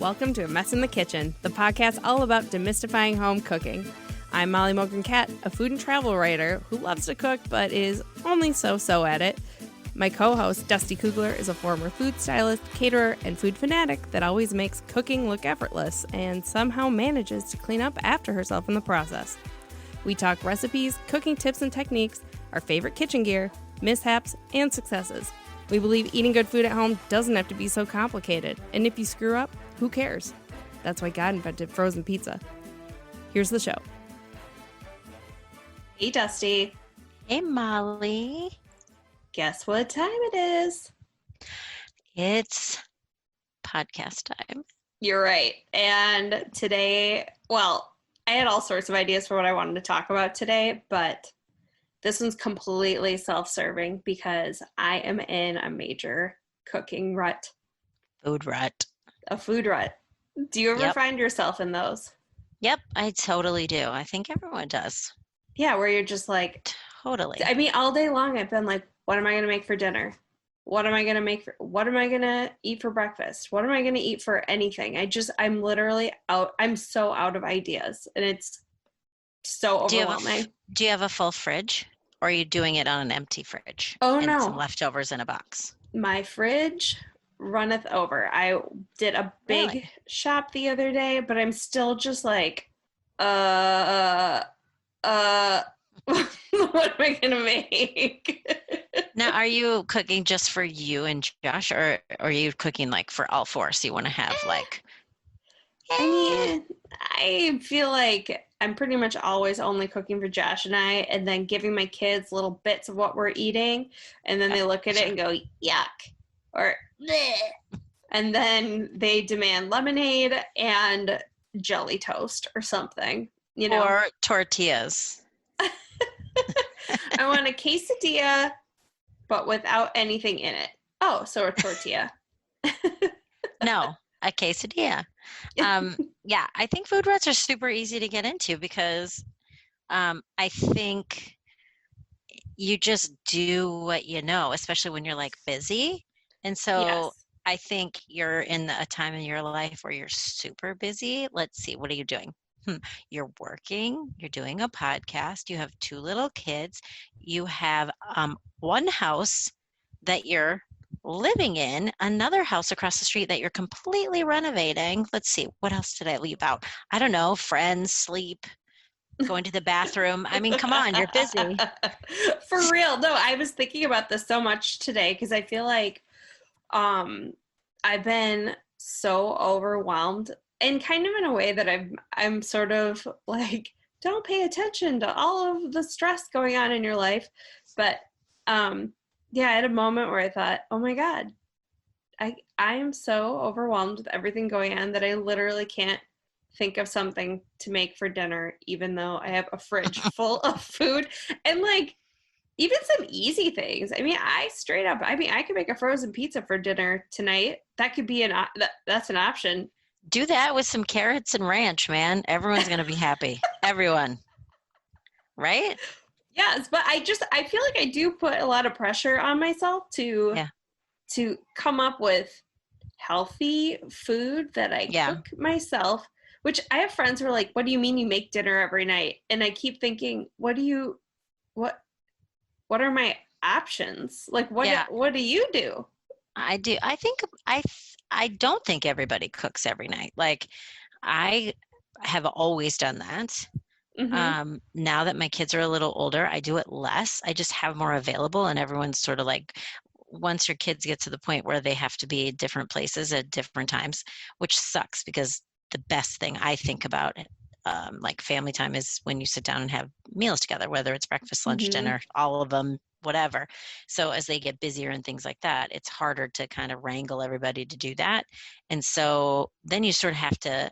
Welcome to A Mess in the Kitchen, the podcast all about demystifying home cooking. I'm Molly Mogan-Cat, a food and travel writer who loves to cook but is only so-so at it. My co-host, Dusty Kugler, is a former food stylist, caterer, and food fanatic that always makes cooking look effortless and somehow manages to clean up after herself in the process. We talk recipes, cooking tips and techniques, our favorite kitchen gear, mishaps, and successes. We believe eating good food at home doesn't have to be so complicated, and if you screw up, who cares? That's why God invented frozen pizza. Here's the show. Hey, Dusty. Hey, Molly. Guess what time it is? It's podcast time. You're right. And today, well, I had all sorts of ideas for what I wanted to talk about today, but this one's completely self-serving because I am in a major cooking rut. Food rut. A food rut. Do you ever find yourself in those? Yep, I totally do. I think everyone does. Yeah, where you're just like... Totally. I mean, all day long I've been like, what am I going to make for dinner? What am I going to eat for breakfast? What am I going to eat for anything? I'm literally out. I'm so out of ideas, and it's so overwhelming. Do you have a full fridge, or are you doing it on an empty fridge? Oh, and no. Some leftovers in a box. My fridge runneth over. I did a big shop the other day, but I'm still just like, what am I going to make? Now, are you cooking just for you and Josh, or are you cooking like for all four? So you want to have like... I mean, I feel like I'm pretty much always only cooking for Josh and I, and then giving my kids little bits of what we're eating, and then they look at it and go, yuck, or bleh. And then they demand lemonade and jelly toast or something, you know. Or tortillas. I want a quesadilla, but without anything in it. Oh, so a tortilla. No, a quesadilla. Yeah, I think food ruts are super easy to get into because I think you just do what you know, especially when you're like busy. And so Yes. I think you're in a time in your life where you're super busy. Let's see, what are you doing? You're working, you're doing a podcast, you have 2 little kids, you have one house that you're living in, another house across the street that you're completely renovating. Let's see, what else did I leave out? I don't know, friends, sleep, going to the bathroom. I mean, come on, you're busy. For real. No, I was thinking about this so much today because I feel like I've been so overwhelmed, and kind of in a way that I'm sort of like, don't pay attention to all of the stress going on in your life. But yeah, I had a moment where I thought, oh my God, I am so overwhelmed with everything going on that I literally can't think of something to make for dinner, even though I have a fridge full of food and like even some easy things. I mean, I could make a frozen pizza for dinner tonight. That could be that's an option. Do that with some carrots and ranch, man. Everyone's going to be happy. Everyone. Right? Yes, but I feel like I do put a lot of pressure on myself to come up with healthy food that I cook myself, which I have friends who are like, what do you mean you make dinner every night? And I keep thinking, what are my options? Like, what do you do? I do. I don't think everybody cooks every night. Like, I have always done that. Mm-hmm. Now that my kids are a little older, I do it less. I just have more available, and everyone's sort of like, once your kids get to the point where they have to be at different places at different times, which sucks because the best thing I think about like family time is when you sit down and have meals together, whether it's breakfast, lunch, mm-hmm. dinner, all of them, whatever. So as they get busier and things like that, it's harder to kind of wrangle everybody to do that. And so then you sort of have to,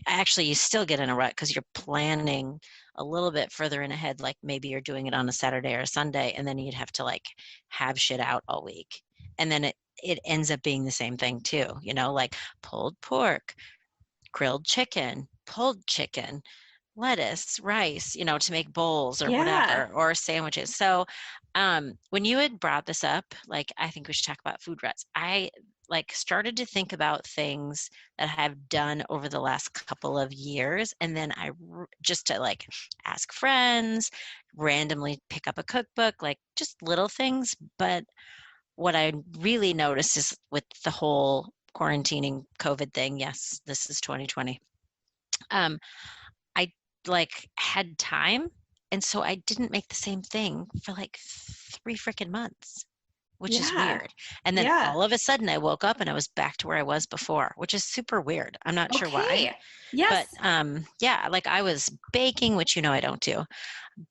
actually you still get in a rut because you're planning a little bit further in ahead, like maybe you're doing it on a Saturday or a Sunday, and then you'd have to like have shit out all week. And then it ends up being the same thing too, you know, like pulled pork, grilled chicken, pulled chicken, lettuce, rice, you know, to make bowls or whatever, or sandwiches. So when you had brought this up, like, I think we should talk about food ruts. like started to think about things that I've done over the last couple of years. And then just to like ask friends, randomly pick up a cookbook, like just little things. But what I really noticed is with the whole quarantining COVID thing, yes, this is 2020. I like had time. And so I didn't make the same thing for like 3 freaking months, which is Yeah. weird. And then Yeah. all of a sudden I woke up and I was back to where I was before, which is super weird. I'm not sure why. Okay. But Yes. yeah, like I was baking, which I don't do,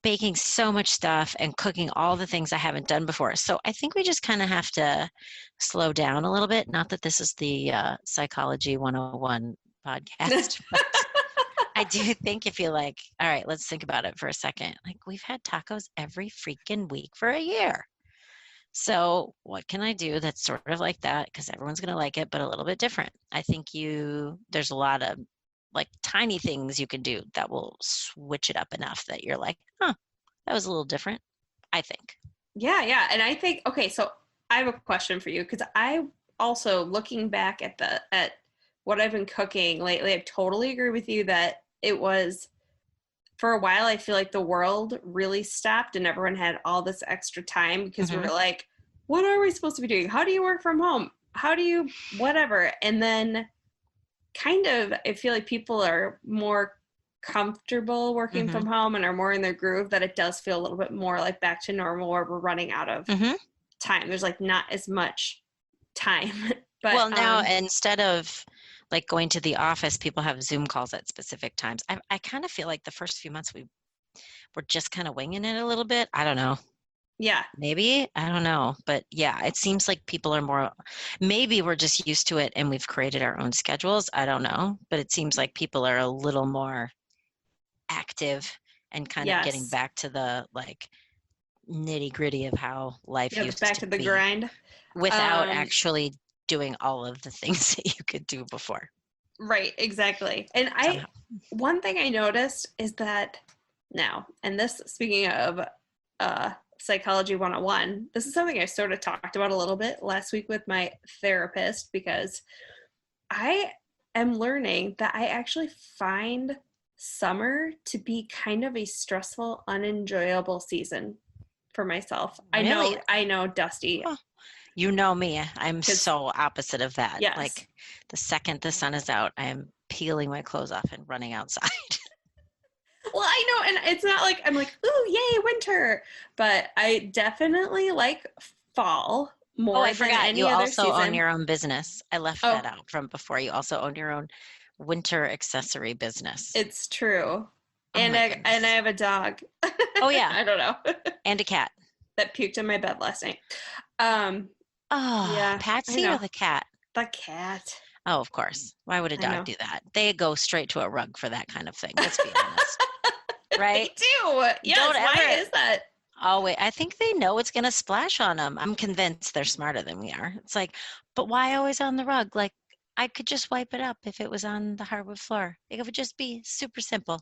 baking so much stuff and cooking all the things I haven't done before. So I think we just kind of have to slow down a little bit. Not that this is the Psychology 101 podcast, but I do think if you're like, all right, let's think about it for a second. Like we've had tacos every freaking week for a year. So what can I do that's sort of like that? Because everyone's going to like it, but a little bit different. I think there's a lot of like tiny things you can do that will switch it up enough that you're like, huh, that was a little different, I think. Yeah, yeah. And I think, okay, so I have a question for you because I also looking back at what I've been cooking lately, I totally agree with you that it was for a while I feel like the world really stopped and everyone had all this extra time because we Mm-hmm. were like, what are we supposed to be doing? How do you work from home? How do you whatever? And then kind of I feel like people are more comfortable working Mm-hmm. from home and are more in their groove that it does feel a little bit more like back to normal where we're running out of Mm-hmm. time. There's like not as much time. But Well, now instead of like going to the office, people have Zoom calls at specific times. I kind of feel like the first few months we were just kind of winging it a little bit. I don't know. yeah. Maybe, I don't know. But yeah, it seems like people are more, maybe we're just used to it and we've created our own schedules. I don't know. But it seems like people are a little more active and kind of getting Yes. back to the like nitty gritty of how life Yeah, used back to to the be grind. without Um actually doing all of the things that you could do before right, exactly. And I somehow. one thing I noticed is that now, and this speaking of psychology 101, this is something I sort of talked about a little bit last week with my therapist because I am learning that I actually find summer to be kind of a stressful, unenjoyable season for myself. Really? I know, Dusty, Huh. You know me. I'm because so opposite of that. yes. Like the second the sun is out, I am peeling my clothes off and running outside. Well, I know, and it's not like I'm like, ooh, yay, winter. But I definitely like fall Oh, more I than forgot. You any other also own season. your own business. I left Oh, that out from before. You also own your own winter accessory business. it's true. Oh my And I goodness. have a dog. Oh yeah, I don't know. and a cat. That puked in my bed last night. Um, Oh, yeah, I Patsy or know. the cat? The cat. Oh, of course. Why would a I dog know. do that? They go straight to a rug for that kind of thing. Let's be honest. They Right? do. Don't Yes. Why ever. is that? Oh, wait. I think they know it's going to splash on them. I'm convinced they're smarter than we are. It's like, but why always on the rug? Like, I could just wipe it up if it was on the hardwood floor. It would just be super simple.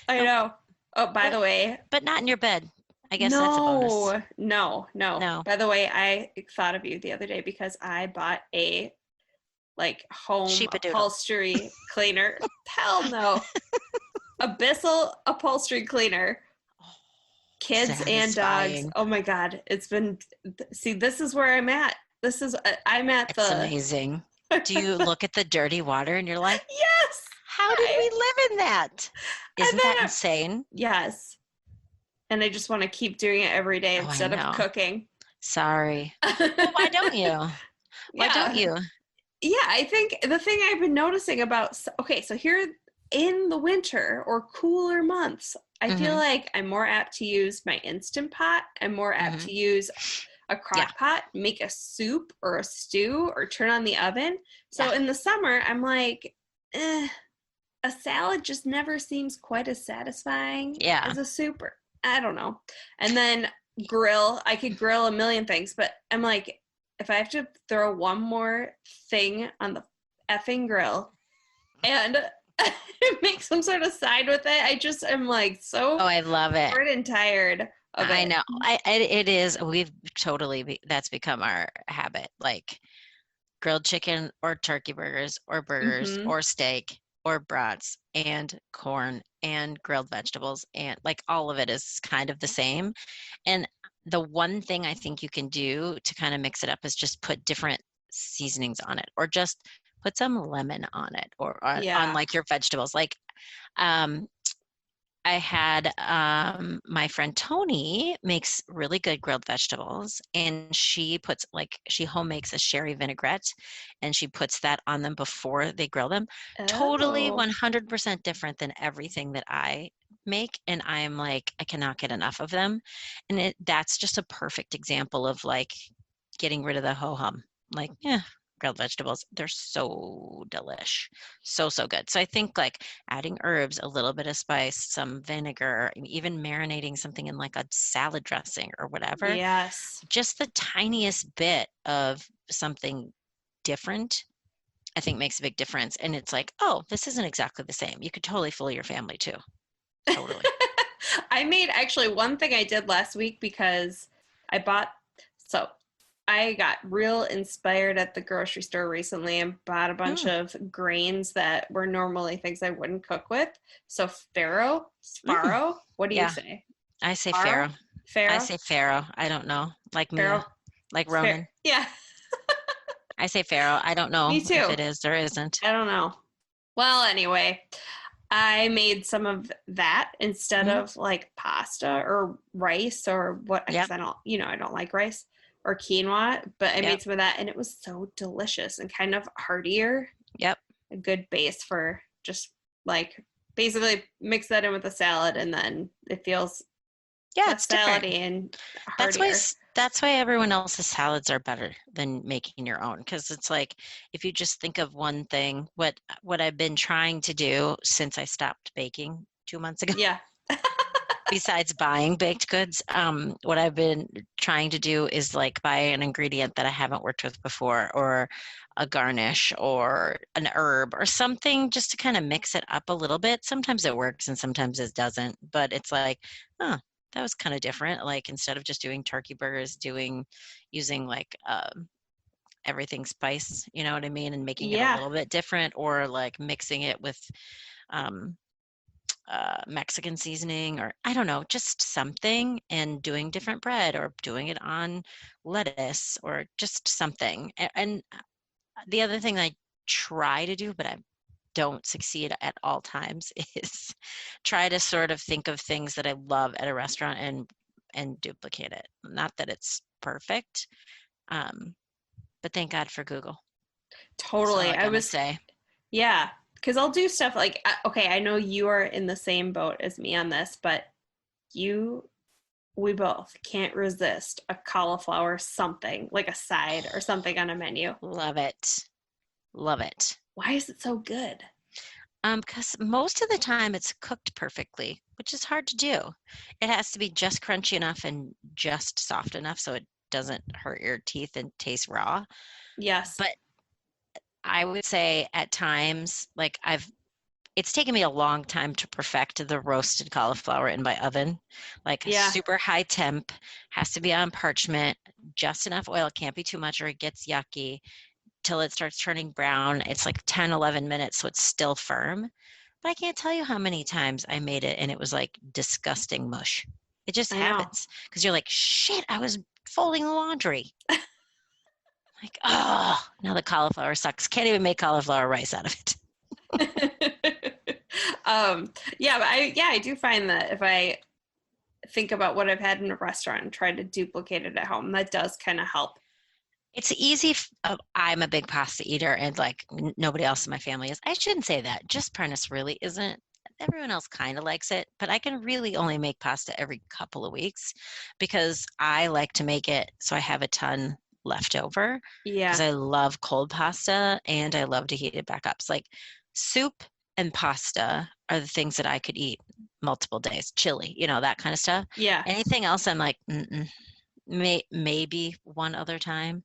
I Nope. know. Oh, by the way, But not in your bed. I guess that's a bonus. no, no, no. No. By the way, I thought of you the other day because I bought a like home Sheepadoodle. upholstery cleaner. Hell no. Abyssal upholstery cleaner. Oh, Kids and dogs. satisfying. Oh my God. It's been, see, this is where I'm at. This is, I'm at It's the, amazing. Do you look at the dirty water and you're like, yes. how did we live in that? And Isn't then, that insane? yes. And I just want to keep doing it every day Oh, I instead of know. cooking. Sorry. Well, why don't you? Why don't Yeah. you? Yeah, I think the thing I've been noticing about, okay, so here in the winter or cooler months, I feel Mm-hmm. like I'm more apt to use my Instant Pot. I'm more apt Mm-hmm. to use a Yeah. crock pot, make a soup or a stew or turn on the oven. So Yeah. in the summer, I'm like, a salad just never seems quite as satisfying Yeah. as a soup. Or, I don't know. And then I could grill a million things, but I'm like, if I have to throw one more thing on the effing grill and make some sort of side with it, I just am like so Oh, I love it. bored and tired of I it. know. It is. We've totally, that's become our habit. Like, grilled chicken or turkey burgers Mm-hmm. or steak or brats and corn and grilled vegetables, and like all of it is kind of the same. And the one thing I think you can do to kind of mix it up is just put different seasonings on it, or just put some lemon on it, or on Yeah. like your vegetables. Like um, I had my friend Tony makes really good grilled vegetables, and she puts like she home makes a sherry vinaigrette, and she puts that on them before they grill them. Totally Oh. 100% different than everything that I make, and I'm like I cannot get enough of them, and that's just a perfect example of like getting rid of the ho hum. Like, yeah, grilled vegetables, they're so delish, so good. So I think like adding herbs, a little bit of spice, some vinegar, and even marinating something in like a salad dressing or whatever, Yes. just the tiniest bit of something different, I think makes a big difference. And it's like, oh, this isn't exactly the same. You could totally fool your family too. Totally. I made actually one thing I did last week because I bought, so I got real inspired at the grocery store recently and bought a bunch Mm, of grains that were normally things I wouldn't cook with. So farro, mm, sparrow, what do you yeah, say? I say Farro? farro. I Farro? say farro. I don't know. Like Mia, Farro? like Ronan. Yeah, I say farro. I don't me know if too. it is or isn't. I don't know. Well, anyway, I made some of that instead Mm, of like pasta or rice or what, because yep, I don't, I don't like rice or quinoa, but I yep, made some of that and it was so delicious and kind of heartier, yep. a good base for just like basically mix that in with a salad and then it feels Yeah, less it's different. salady and That's why heartier. that's why everyone else's salads are better than making your own, because it's like if you just think of one thing, what I've been trying to do since I stopped baking 2 months ago, Yeah. besides buying baked goods, what I've been trying to do is like buy an ingredient that I haven't worked with before, or a garnish or an herb or something, just to kind of mix it up a little bit. Sometimes it works and sometimes it doesn't, but it's like, oh, that was kind of different. Like instead of just doing turkey burgers, using like everything spice, you know what I mean, and making it a Yeah. little bit different, or like mixing it with um, Mexican seasoning, or I don't know, just something, and doing different bread or doing it on lettuce or just something. And the other thing I try to do, but I don't succeed at all times, is try to sort of think of things that I love at a restaurant and duplicate it. Not that it's perfect, um, but thank God for Google. That's all Totally. I I gotta was, say. yeah, because I'll do stuff like, okay, I know you are in the same boat as me on this, but you, we both can't resist a cauliflower something, like a side or something on a menu. Love it. Love it. Why is it so good? Because most of the time it's cooked perfectly, which is hard to do. It has to be just crunchy enough and just soft enough so it doesn't hurt your teeth and taste raw. Yes. But I would say at times, like it's taken me a long time to perfect the roasted cauliflower in my oven. Like Yeah. super high temp, has to be on parchment, just enough oil, it can't be too much or it gets yucky, till it starts turning brown. It's like 10, 11 minutes, so it's still firm. But I can't tell you how many times I made it and it was like disgusting mush. It just I know. happens because you're like, shit, I was folding the laundry. Like, oh, now the cauliflower sucks. Can't even make cauliflower rice out of it. yeah, but I do find that if I think about what I've had in a restaurant and try to duplicate it at home, that does kind of help. It's easy. I'm a big pasta eater, and like nobody else in my family is. I shouldn't say that. Just Prentice really isn't. Everyone else kind of likes it, but I can really only make pasta every couple of weeks because I like to make it so I have a ton left over, because Yeah. I love cold pasta and I love to heat it back up. It's like soup and pasta are the things that I could eat multiple days. Chili, that kind of stuff. Yeah. Anything else, I'm like, mm-mm. Maybe one other time.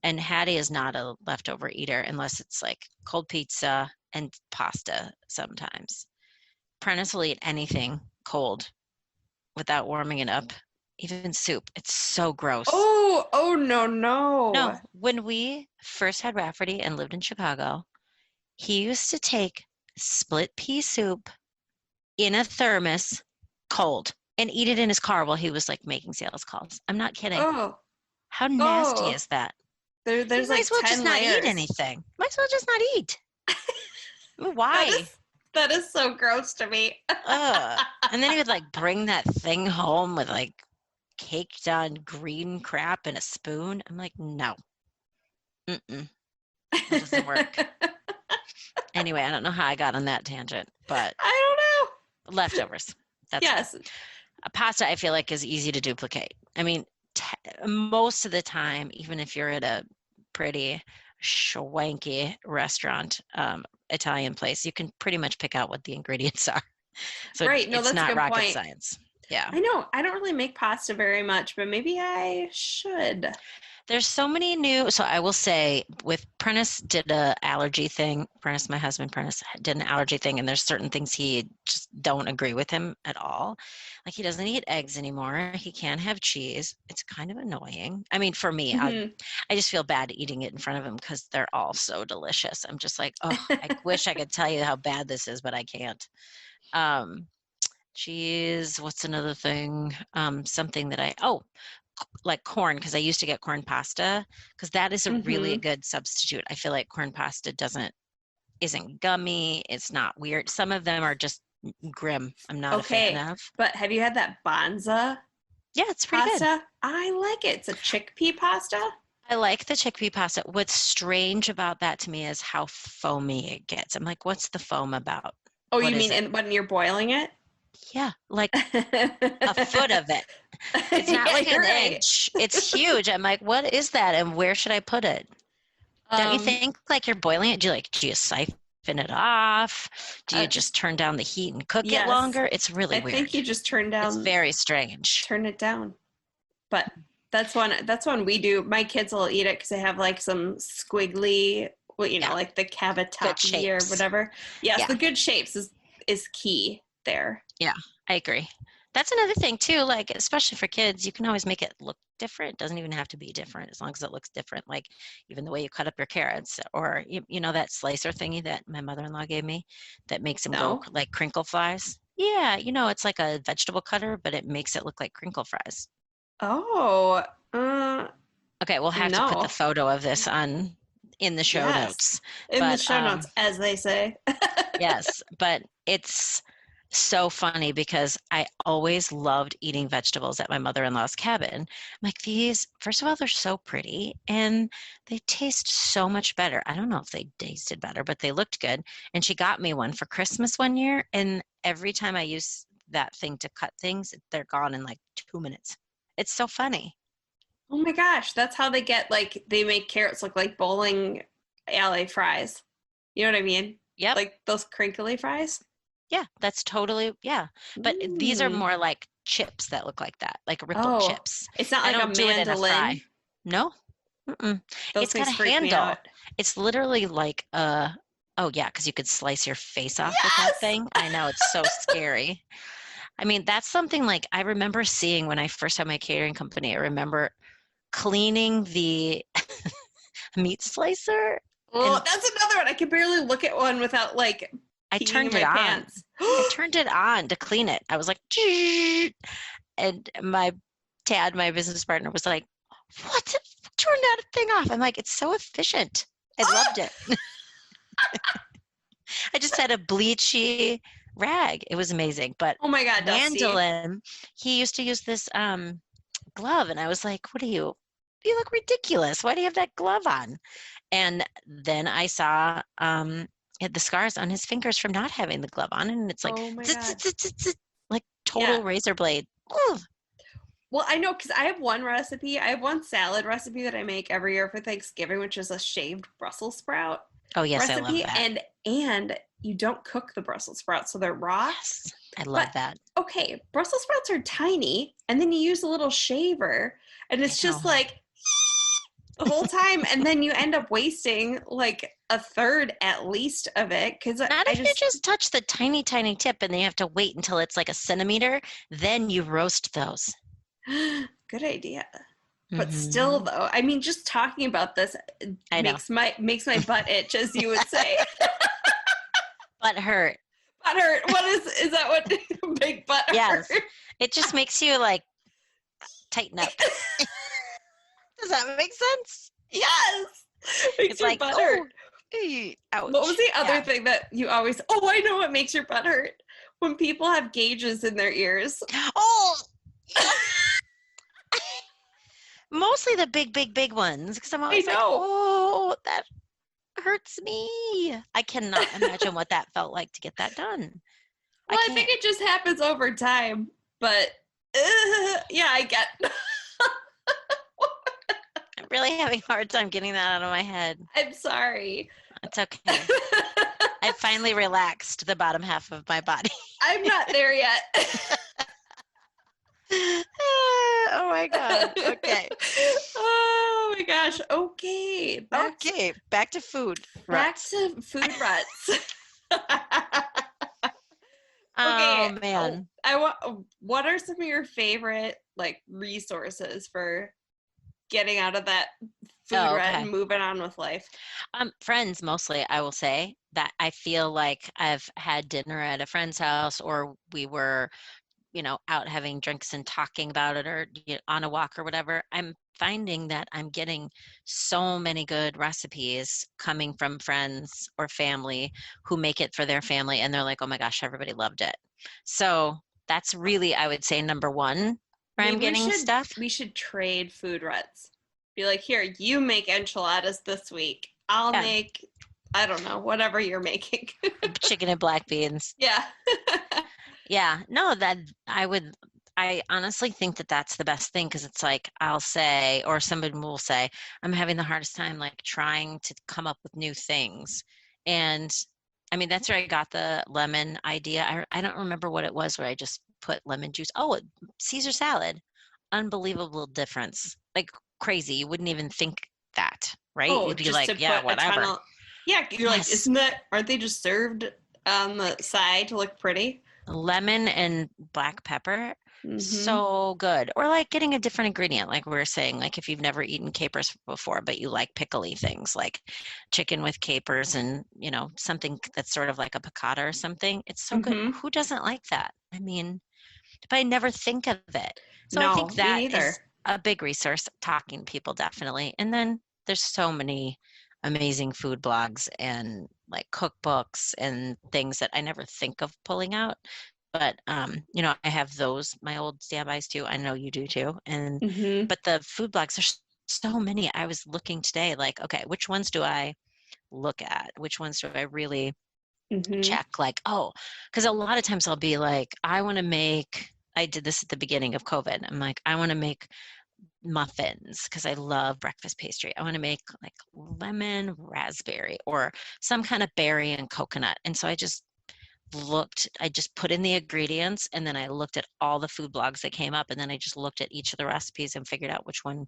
And Hattie is not a leftover eater unless it's like cold pizza and pasta sometimes. Prentice will eat anything cold without warming it up. even soup. It's so gross. Oh, no, no. No, when we first had Rafferty and lived in Chicago, he used to take split pea soup in a thermos cold and eat it in his car while he was like making sales calls. I'm not kidding. Oh, How nasty oh. is that? You There's might as like well just 10 not eat layers. anything. Might as well just not eat. I mean, That why? is that is so gross to me. Ugh. And then he would like bring that thing home with like caked on green crap and a spoon. I'm like, no. Mm-mm. That doesn't work. Anyway, I don't know how I got on that tangent, but I don't know. leftovers. That's fine. Yes. A pasta, I feel like, is easy to duplicate. I mean, most of the time, even if you're at a pretty schwanky restaurant, Italian place, you can pretty much pick out what the ingredients are. So Right. No, it's that's a not good rocket point. science. Yeah. I know. I don't really make pasta very much, but maybe I should. There's so many new, so I will say with Prentice did a allergy thing. Prentice, my husband Prentice, did an allergy thing, and there's certain things he just don't agree with him at all. Like he doesn't eat eggs anymore. He can't have cheese. It's kind of annoying. I mean, for me, Hmm. I just feel bad eating it in front of him because they're all so delicious. I'm just like, oh, I wish I could tell you how bad this is, but I can't. Um, Cheese, what's another thing? Something that like corn, because I used to get corn pasta because that is a really Hmm. good substitute. I feel like corn pasta isn't gummy. It's not weird. Some of them are just grim. I'm not a fan Okay. of. But have you had that Banza Yeah, it's pretty good. pasta? I like it. It's a chickpea pasta. I like the chickpea pasta. What's strange about that to me is how foamy it gets. I'm like, what's the foam about? Oh, What you is it? when you're boiling it? Yeah, like a foot Yeah, of it. It's not like you're an right. inch. It's huge. I'm like, what is that and where should I put it? Don't you Um, think like you're boiling it? Do you siphon it off? Do you just just turn down the heat and cook it yes. longer? It's really I think weird. you just It's very strange. turn it down. But that's one we do. My kids will eat it because they have like some squiggly, well, Yeah, like the good cavatappi or shapes. whatever. Yes, Yeah, the good shapes is key there. yeah, I agree. That's another thing too, like especially for kids, you can always make it look different. It doesn't even have to be different as long as it looks different. Like even the way you cut up your carrots or you know that slicer thingy that my mother-in-law gave me that makes them go No. like crinkle fries. Yeah, you know, it's like a vegetable cutter, but it makes it look like crinkle fries. Oh, Okay, we'll have to put the no. photo of this on in the show Yes. notes. In the But show notes, as they say. yes, but it's so funny because I always loved eating vegetables at my mother-in-law's cabin. I'm like, these, first of all, they're so pretty and they taste so much better. I don't know if they tasted better, but they looked good. And she got me one for Christmas one year, and every time I use that thing to cut things, they're gone in like 2 minutes. It's so funny. Oh my gosh, that's how they make carrots look like bowling alley fries. You know what I mean? Yep. Like those crinkly fries. Yeah, that's totally, yeah. But these are Mm. more like chips that look like that, like Ripple Oh, chips. it's not I like a don't do it in a fry. mandolin. No, mm-mm. Those It's got things a freak me handle. out. It's literally like oh yeah, because you could slice your face off with that Yes. thing. I know, it's so scary. I mean, that's something like I remember seeing when I first had my catering company. I remember cleaning the meat slicer Oh, and that's another one. I can barely look at one without like I peeing in turned it my on. pants. I turned it on to clean it. I was like, and my Tad, my business partner, was like, "What? Turn that thing off." I'm like, "It's so efficient." I loved it. I just had a bleachy rag. It was amazing. But Oh my God, Dusty. Mandolin, he used to use this glove, and I was like, "What are you? You look ridiculous. Why do you have that glove on?" And then I saw the scars on his fingers from not having the glove on, and it's like Oh my zit, God. zit, zit, zit, zit, like Yeah. total razor blade. Ooh. Well, I know because I have one recipe. I have one salad recipe that I make every year for Thanksgiving, which is a shaved Brussels sprout Oh yes, I love recipe. that. And you don't cook the Brussels sprouts, so they're raw. Yes, I But love that. okay, Brussels sprouts are tiny, and then you use a little shaver, and I it's know. just like the whole time, and then you end up wasting like a third at least of it because Not I if you just just touch the tiny, tiny tip and then you have to wait until it's like a centimeter, then you roast those. Good idea. But still, Mm-hmm. though, I mean, just talking about this I know. makes my butt itch, as you would say. Butt hurt. Butt hurt. What is that? What big butt hurt? Yes. It just makes you like tighten up. Does that make sense? Yes, makes It's your like, butt oh, hurt. What was ouch. the other Yeah. thing that you always? Oh, I know what makes your butt hurt when people have gauges in their ears. Oh, yes. Mostly the big ones, because I'm I always like, know. oh, that hurts me. I cannot imagine what that felt like to get that done. I Well, I think can't. it just happens over time, but yeah, I get. I'm really having a hard time getting that out of my head. I'm sorry. It's okay. I finally relaxed the bottom half of my body. I'm not there yet. Oh my God. Okay. Oh my gosh. Okay. Back To food. back Ruts. to food ruts. Oh Okay. man. I want. What are some of your favorite like resources for getting out of that food Oh, rut okay. and moving on with life? Friends mostly, I will say that I feel like I've had dinner at a friend's house or we were, out having drinks and talking about it or on a walk or whatever. I'm finding that I'm getting so many good recipes coming from friends or family who make it for their family and they're like, oh my gosh, everybody loved it. So that's really, I would say, number one where I'm Maybe getting stuff. we should trade food ruts. Be like, here, you make enchiladas this week. I'll Yeah, make, I don't know, whatever you're making. chicken and black beans. Yeah. Yeah, no, I honestly think that that's the best thing because it's like I'll say, or somebody will say, I'm having the hardest time like trying to come up with new things. And I mean, that's where I got the lemon idea. I don't remember what it was where I just put lemon juice. Oh, Caesar salad. Unbelievable difference. Like crazy. You wouldn't even think that, right? Oh, You'd be just like, to yeah, put a ton whatever. of, yeah, you're like, Yes. isn't that, aren't they just served on the side to look pretty? Lemon and black pepper, Mm-hmm. so good. Or like getting a different ingredient, like we were saying, like if you've never eaten capers before, but you like pickly things like chicken with capers and, something that's sort of like a piccata or something. It's so good. Mm-hmm. Who doesn't like that? I mean, but I never think of it. So I No, think me that neither. is a big resource, talking to people definitely. And then there's so many amazing food blogs and like cookbooks and things that I never think of pulling out. But I have those, my old standbys too. I know you do too. And Mm-hmm. but the food blogs, there's so many. I was looking today, like, okay, which ones do I look at? Which ones do I really Mm-hmm. check? Like, oh, because a lot of times I'll be like, I did this at the beginning of COVID. I'm like, I want to make muffins because I love breakfast pastry. I want to make like lemon raspberry or some kind of berry and coconut. And so I just put in the ingredients and then I looked at all the food blogs that came up and then I just looked at each of the recipes and figured out which one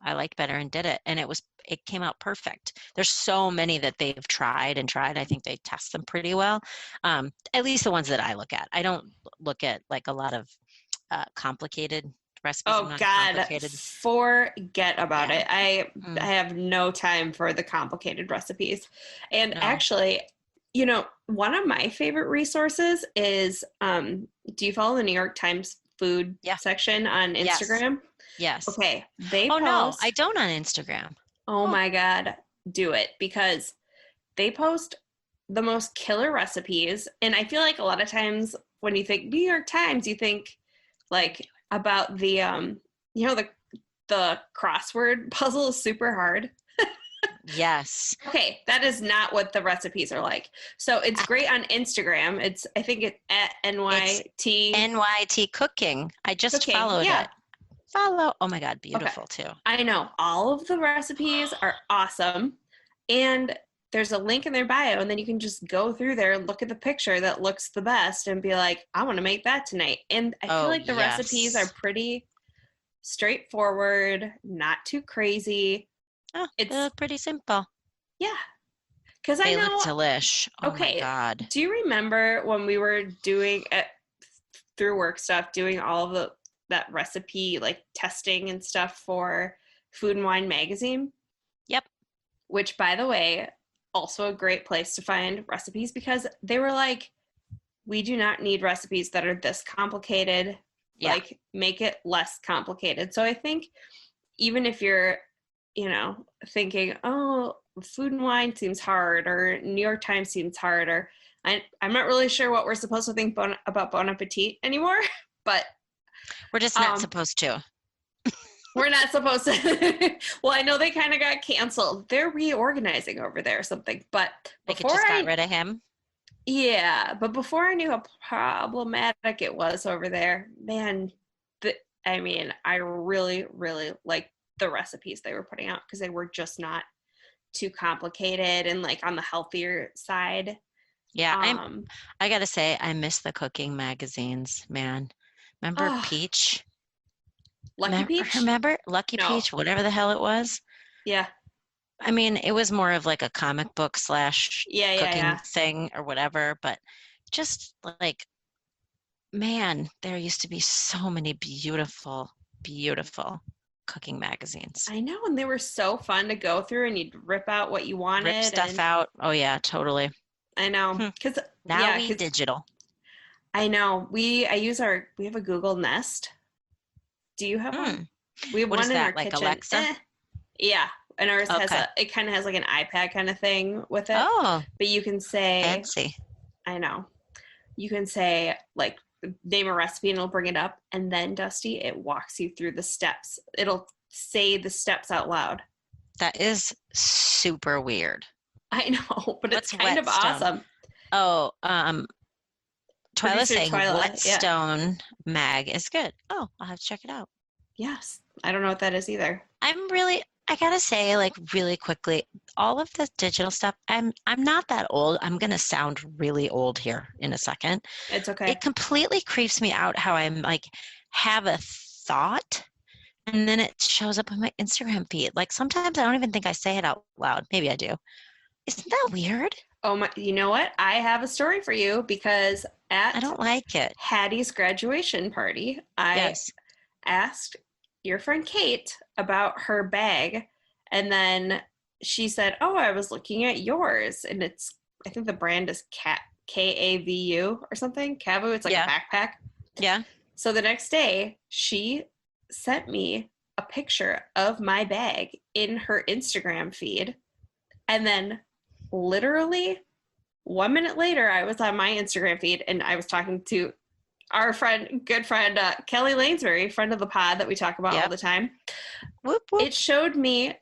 I liked better and did it. And it came out perfect. There's so many that they've tried and tried. I think they test them pretty well. At least the ones that I look at. I don't look at like a lot of complicated recipes. I'm Oh not a God, complicated. forget about Yeah. it. I Mm, have no time for the complicated recipes. And no. actually, one of my favorite resources is do you follow the New York Times food Yeah. section on Yes. Instagram? Yes. Okay, they Oh no, I post, don't on Instagram. oh Oh, my God, do it because they post the most killer recipes. And I feel like a lot of times when you think New York Times, you think like about the the crossword puzzle is super hard. yes. Okay, that is not what the recipes are like. So it's great on Instagram. It's I think it's at It's NYT NYT Cooking. I just Cooking. followed Yeah. it. Follow. Oh my God, Okay. beautiful too. I know all of the recipes are awesome. And there's a link in their bio, and then you can just go through there and look at the picture that looks the best and be like, I want to make that tonight. And I feel Oh, like the recipes are yes. pretty straightforward, not too crazy. Oh, they It's, look pretty simple. yeah. Because I They look know, delish. Oh my okay, God. do you remember when we were doing it through work stuff, doing all of that recipe like testing and stuff for Food and Wine magazine. Yep. Which, by the way, also a great place to find recipes, because they were like, we do not need recipes that are this complicated. Yeah. Like, make it less complicated. So I think even if you're, thinking, oh, Food and Wine seems hard, or New York Times seems hard, or I'm not really sure what we're supposed to think about Bon Appetit anymore, but we're just not supposed to. We're not supposed to. Well, I know they kind of got canceled. They're reorganizing over there or something. But before just got rid of him. Yeah, but before I knew how problematic it was over there, man, I really, really liked the recipes they were putting out, because they were just not too complicated and like on the healthier side. Yeah, I gotta say, I miss the cooking magazines, man. Remember Peach? Peach? Remember Lucky Peach, whatever the hell it was? Yeah. I mean, it was more of like a comic book / cooking thing or whatever, but just like, man, there used to be so many beautiful, beautiful cooking magazines. I know, and they were so fun to go through, and you'd rip out what you wanted. Rip stuff out. Oh yeah, totally. I know. Because now we digital. I know. We have a Google Nest. Do you have one? We have one in our kitchen. Alexa? Yeah. And ours it kind of has like an iPad kind of thing with it. Oh. But you can say, fancy. I know. You can say, like, name a recipe and it'll bring it up. And then, Dusty, it walks you through the steps. It'll say the steps out loud. That is super weird. I know, but it's kind of awesome. Oh, Twyla's saying Whetstone Mag is good. Oh, I'll have to check it out. Yes. I don't know what that is either. I gotta say, like, really quickly, all of the digital stuff, I'm not that old. I'm gonna sound really old here in a second. It's okay. It completely creeps me out how I'm like, have a thought and then it shows up on my Instagram feed. Like, sometimes I don't even think I say it out loud. Maybe I do. Isn't that weird? Oh my, you know what? I have a story for you, because I don't like it. Hattie's graduation party, I asked your friend Kate about her bag, and then she said, oh, I was looking at yours, and I think the brand is KAVU or something. Kavu, it's like a backpack. Yeah. So the next day, she sent me a picture of my bag in her Instagram feed, and then literally 1 minute later, I was on my Instagram feed and I was talking to our good friend, Kelly Lanesbury, friend of the pod that we talk about all the time. Whoop, whoop. It showed me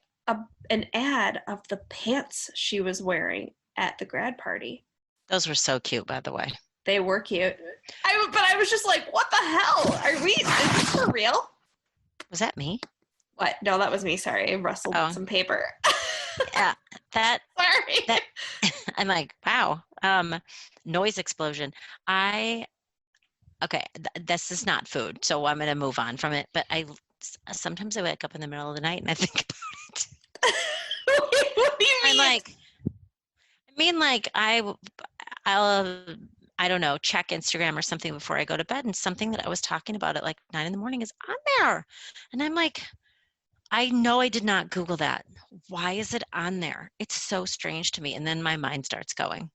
an ad of the pants she was wearing at the grad party. Those were so cute, by the way. They were cute. But I was just like, what the hell? Is this for real? Was that me? What? No, that was me. Sorry. I rustled some paper. Yeah, Sorry. I'm like, wow. Noise explosion. This is not food, so I'm going to move on from it. But sometimes I wake up in the middle of the night and I think about it. What do you mean? I'm like, I'll I don't know, check Instagram or something before I go to bed, and something that I was talking about at like 9 a.m. is on there. And I'm like, I know I did not Google that. Why is it on there? It's so strange to me. And then my mind starts going.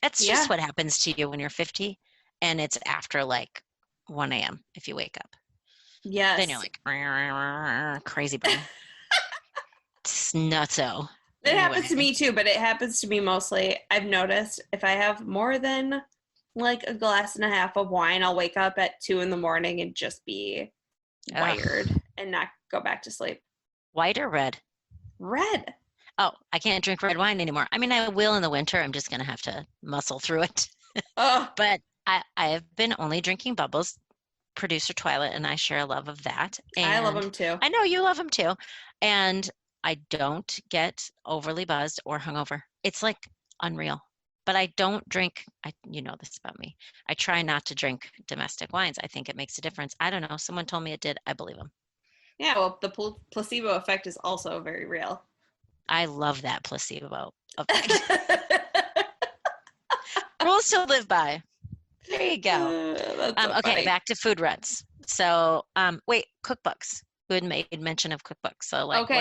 That's just what happens to you when you're 50 and it's after like 1 a.m. if you wake up. Yes. Then you're like, crazy brain. It's nutso. It happens to me too, but it happens to me mostly. I've noticed if I have more than like a glass and a half of wine, I'll wake up at 2 a.m. and just be wired and not go back to sleep. White or red? Red. Oh, I can't drink red wine anymore. I mean, I will in the winter. I'm just going to have to muscle through it. But I have been only drinking bubbles. Producer Twyla and I share a love of that. And I love them too. I know you love them too. And I don't get overly buzzed or hungover. It's like unreal. But I don't drink, you know this about me. I try not to drink domestic wines. I think it makes a difference. I don't know. Someone told me it did. I believe them. Yeah, well, the placebo effect is also very real. I love that placebo effect. Rules to live by. There you go. So okay, funny. back to food ruts. So, wait, cookbooks. Who had made mention of cookbooks? So, like, Okay.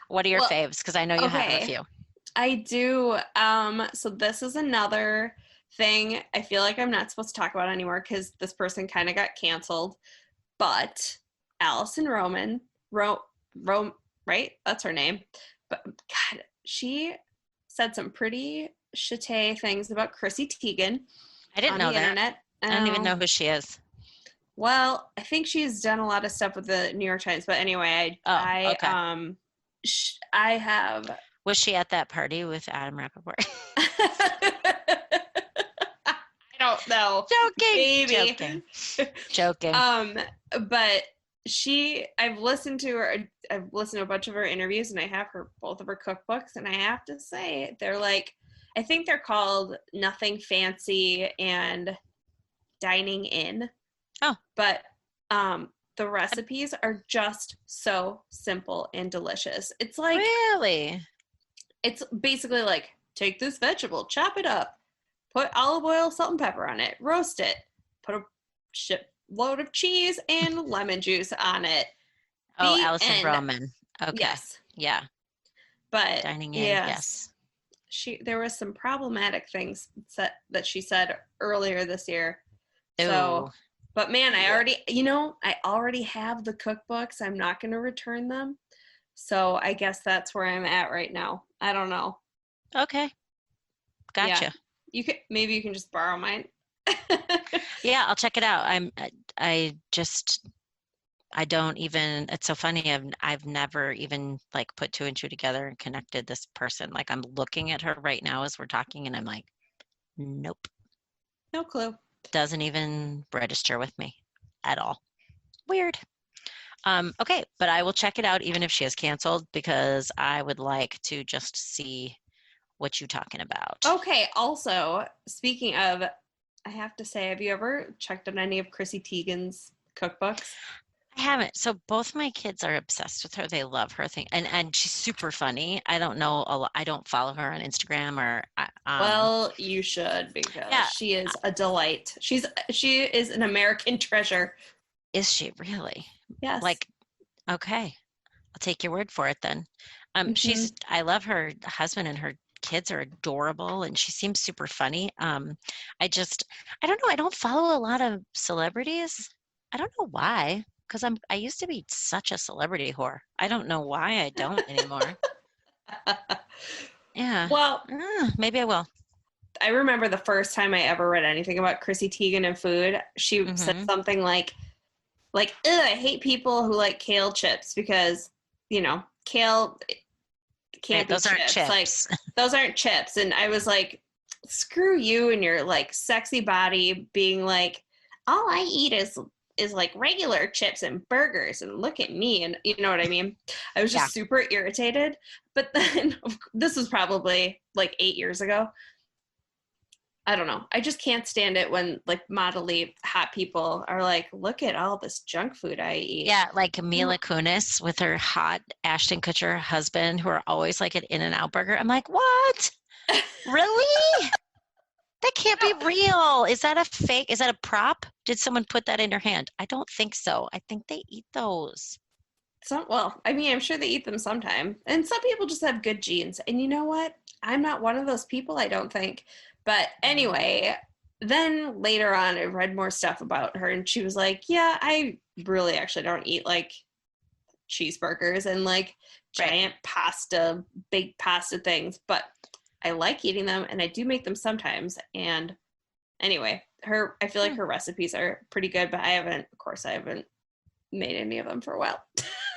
what are your Well, faves? Because I know you have a okay. few. I do. So this is another thing I feel like I'm not supposed to talk about anymore because this person kind of got canceled. But Allison Roman, right? That's her name. But God, she said some pretty shitty things about Chrissy Teigen I didn't on know the that. internet. I don't even Oh, know who she is. well, I think she's done a lot of stuff with the New York Times. But anyway, Oh, okay. I have. Was she at that party with Adam Rappaport? I don't know. Joking, Maybe. joking, joking. um, but I've listened to her. I've listened to a bunch of her interviews, and I have both of her cookbooks, and I have to say, they're like, I think they're called Nothing Fancy and Dining In. Oh, But the recipes are just so simple and delicious. really? It's basically like, take this vegetable, chop it up, put olive oil, salt, and pepper on it, roast it, put a load of cheese and lemon juice on it. Oh, The Allison end. Broman. Okay. Yes. Yeah. But Dining in. yes, Yes. there was some problematic things that she said earlier this year. So, Oh, but man, yeah. I already have the cookbooks. I'm not going to return them. So I guess that's where I'm at right now. I don't know. Okay. Yeah. Gotcha. Maybe you can just borrow mine. Yeah, I'll check it out. I just, I don't even, it's so funny. I've never even like put two and two together and connected this person. Like I'm looking at her right now as we're talking and I'm like, nope, No clue. doesn't even register with me at all. Weird. Okay, but I will check it out even if she has canceled because I would like to just see what you're talking about. Okay, also, speaking of, I have to say, have you ever checked out any of Chrissy Teigen's cookbooks? I haven't. So both my kids are obsessed with her. They love her thing, and she's super funny. I don't know a lot. I don't follow her on Instagram or Well, you should because yeah. she is a delight. She is an American treasure. Is she really? Yes. Like, okay, I'll take your word for it then. Hmm. I love her husband and her kids are adorable and she seems super funny. I just, I don't know. I don't follow a lot of celebrities. I don't know why, because I used to be such a celebrity whore. I don't know why I don't anymore. Yeah, Well, maybe I will. I remember the first time I ever read anything about Chrissy Teigen and food. She said Mm-hmm. something like, ugh, I hate people who like kale chips because, kale Right, can't be those aren't chips. Like, chips. those aren't chips. And I was like, screw you and your like sexy body being like, all I eat is like regular chips and burgers and look at me, and you know what I mean. I was Yeah. just super irritated. But then this was probably like 8 years ago. I don't know. I just can't stand it when like modelly hot people are like, look at all this junk food I eat. Yeah, like Mila Kunis with her hot Ashton Kutcher husband who are always like at In-N-Out Burger. I'm like, what? Really? That can't be real. Is that a fake? Is that a prop? Did someone put that in your hand? I don't think so. I think they eat those. Well, I mean, I'm sure they eat them sometime. And some people just have good genes. And you know what? I'm not one of those people, I don't think. But Mm. anyway, then later on, I read more stuff about her, and she was like, yeah, I really actually don't eat like cheeseburgers and like Right. giant big pasta things, but I like eating them and I do make them sometimes. And anyway, I feel like Hmm. her recipes are pretty good, but of course, I haven't made any of them for a while.